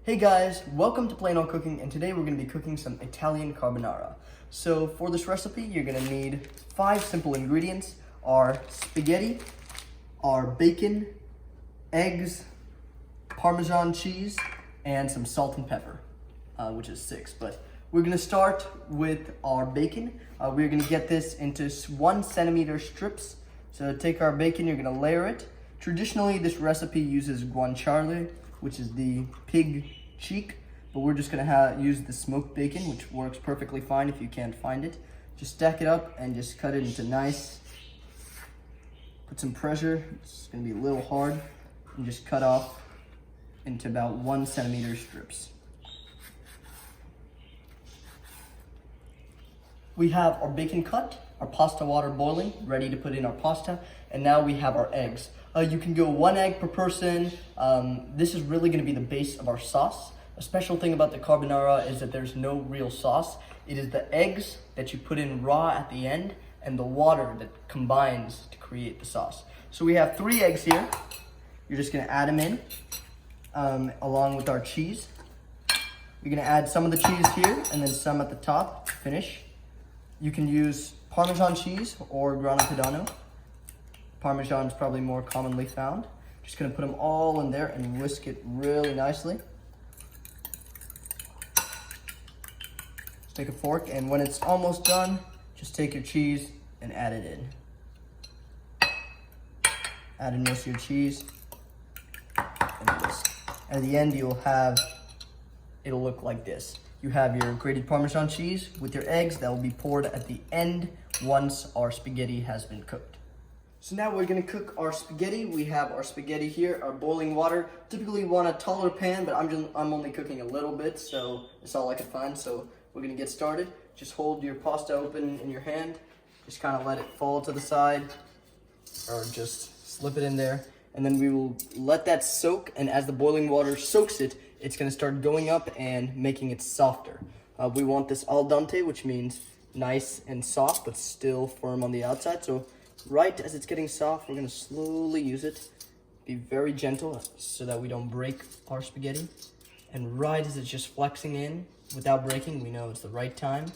Hey guys, welcome to Plain Old Cooking, and today we're going to be cooking some Italian carbonara. So for this recipe, you're going to need 5 simple ingredients: our spaghetti, our bacon, eggs, Parmesan cheese, and some salt and pepper, which is 6. But we're going to start with our bacon. We're going to get this into 1 centimeter strips. So take our bacon, you're going to layer it. Traditionally, this recipe uses guanciale, which is the pig cheek, but we're just gonna use the smoked bacon, which works perfectly fine if you can't find it. Just stack it up and just cut it into nice, put some pressure, it's gonna be a little hard, and just cut off into about 1 centimeter strips. We have our bacon cut, our pasta water boiling, ready to put in our pasta, and now we have our eggs. You can go 1 egg per person. This is really going to be the base of our sauce. A special thing about the carbonara is that there's no real sauce. It is the eggs that you put in raw at the end and the water that combines to create the sauce. So we have 3 eggs here. You're just going to add them in along with our cheese. You're going to add some of the cheese here and then some at the top to finish. You can use Parmesan cheese or Grana Padano. Parmesan is probably more commonly found. Just gonna put them all in there and whisk it really nicely. Just take a fork, and when it's almost done, just take your cheese and add it in. Add in most of your cheese and whisk. And at the end, it'll look like this. You have your grated Parmesan cheese with your eggs that will be poured at the end once our spaghetti has been cooked. So now we're gonna cook our spaghetti. We have our spaghetti here, our boiling water. Typically you want a taller pan, but I'm only cooking a little bit, so it's all I could find. So we're gonna get started. Just hold your pasta open in your hand. Just kind of let it fall to the side, or just slip it in there. And then we will let that soak, and as the boiling water soaks it, it's gonna start going up and making it softer. We want this al dente, which means nice and soft, but still firm on the outside. So right as it's getting soft, we're gonna slowly use it. Be very gentle so that we don't break our spaghetti. And right as it's just flexing in without breaking, we know it's the right time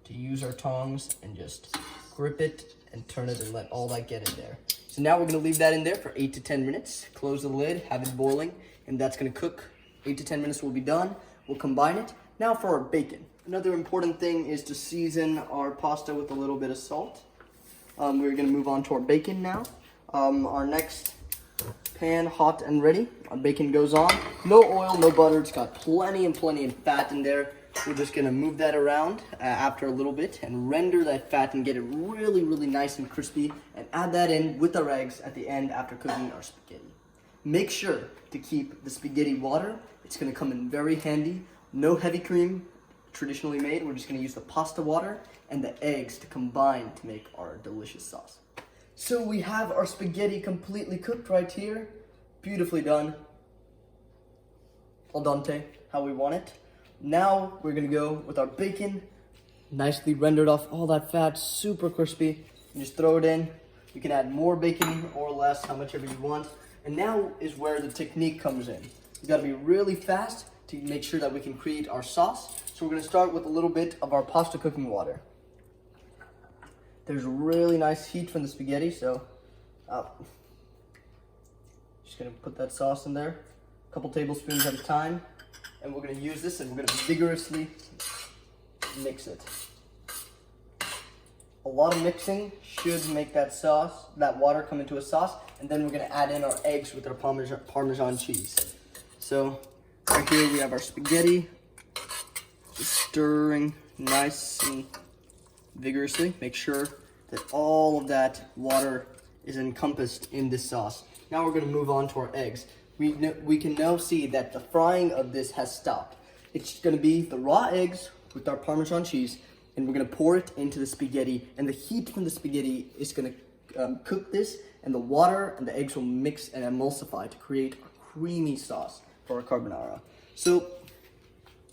to use our tongs and just grip it and turn it and let all that get in there. So now we're gonna leave that in there for 8 to 10 minutes. Close the lid, have it boiling, and that's gonna cook. 8 to 10 minutes will be done. We'll combine it. Now for our bacon. Another important thing is to season our pasta with a little bit of salt. We're gonna move on to our bacon now. Our next pan, hot and ready. Our bacon goes on. No oil, no butter. It's got plenty of fat in there. We're just gonna move that around after a little bit and render that fat and get it really, really nice and crispy, and add that in with our eggs at the end after cooking our spaghetti. Make sure to keep the spaghetti water. It's gonna come in very handy. No heavy cream, traditionally made. We're just gonna use the pasta water and the eggs to combine to make our delicious sauce. So we have our spaghetti completely cooked right here. Beautifully done. Al dente, how we want it. Now we're gonna go with our bacon. Nicely rendered off all that fat, super crispy. You just throw it in. You can add more bacon or less, how much ever you want. And now is where the technique comes in. You gotta be really fast to make sure that we can create our sauce. So we're gonna start with a little bit of our pasta cooking water. There's really nice heat from the spaghetti, so just gonna put that sauce in there, a couple tablespoons at a time, and we're gonna use this and we're gonna vigorously mix it. A lot of mixing should make that water come into a sauce, and then we're gonna add in our eggs with our Parmesan cheese. So right here we have our spaghetti, just stirring nice and vigorously. Make sure that all of that water is encompassed in this sauce. Now we're gonna move on to our eggs. We can now see that the frying of this has stopped. It's gonna be the raw eggs with our Parmesan cheese, and we're gonna pour it into the spaghetti, and the heat from the spaghetti is gonna cook this, and the water and the eggs will mix and emulsify to create a creamy sauce for our carbonara. So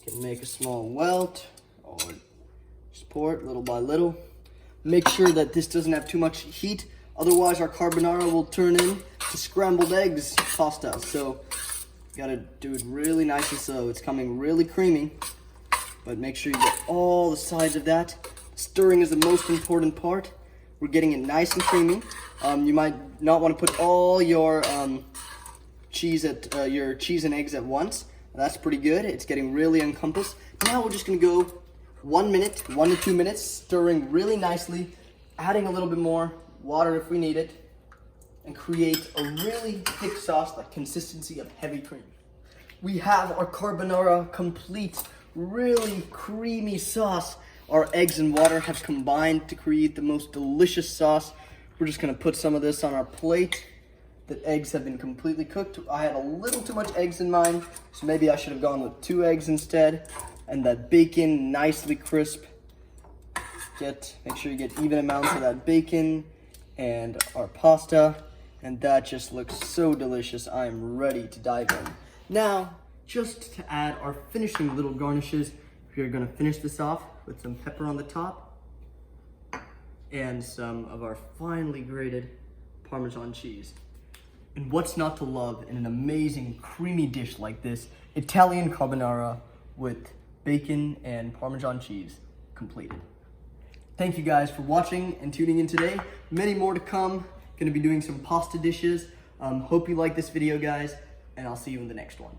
you can make a small welt, or just pour it little by little. Make sure that this doesn't have too much heat, otherwise our carbonara will turn into scrambled eggs pasta. So Gotta do it really nice and slow. It's coming really creamy, but make sure you get all the sides of that. Stirring is the most important part. We're getting it nice and creamy. You might not want to put all your cheese and eggs at once. That's pretty good. It's getting really encompassed. Now we're just gonna go 1 minute, 1 to 2 minutes, stirring really nicely, adding a little bit more water if we need it, and create a really thick sauce, like consistency of heavy cream. We have our carbonara complete, really creamy sauce. Our eggs and water have combined to create the most delicious sauce. We're just gonna put some of this on our plate. The eggs have been completely cooked. I had a little too much eggs in mine, so maybe I should have gone with 2 eggs instead. And that bacon, nicely crisp. Make sure you get even amounts of that bacon and our pasta. And that just looks so delicious. I am ready to dive in. Now, just to add our finishing little garnishes, we're gonna finish this off with some pepper on the top and some of our finely grated Parmesan cheese. And what's not to love in an amazing creamy dish like this? Italian carbonara with bacon and Parmesan cheese completed. Thank you guys for watching and tuning in today. Many more to come. Gonna be doing some pasta dishes. Hope you like this video, guys, and I'll see you in the next one.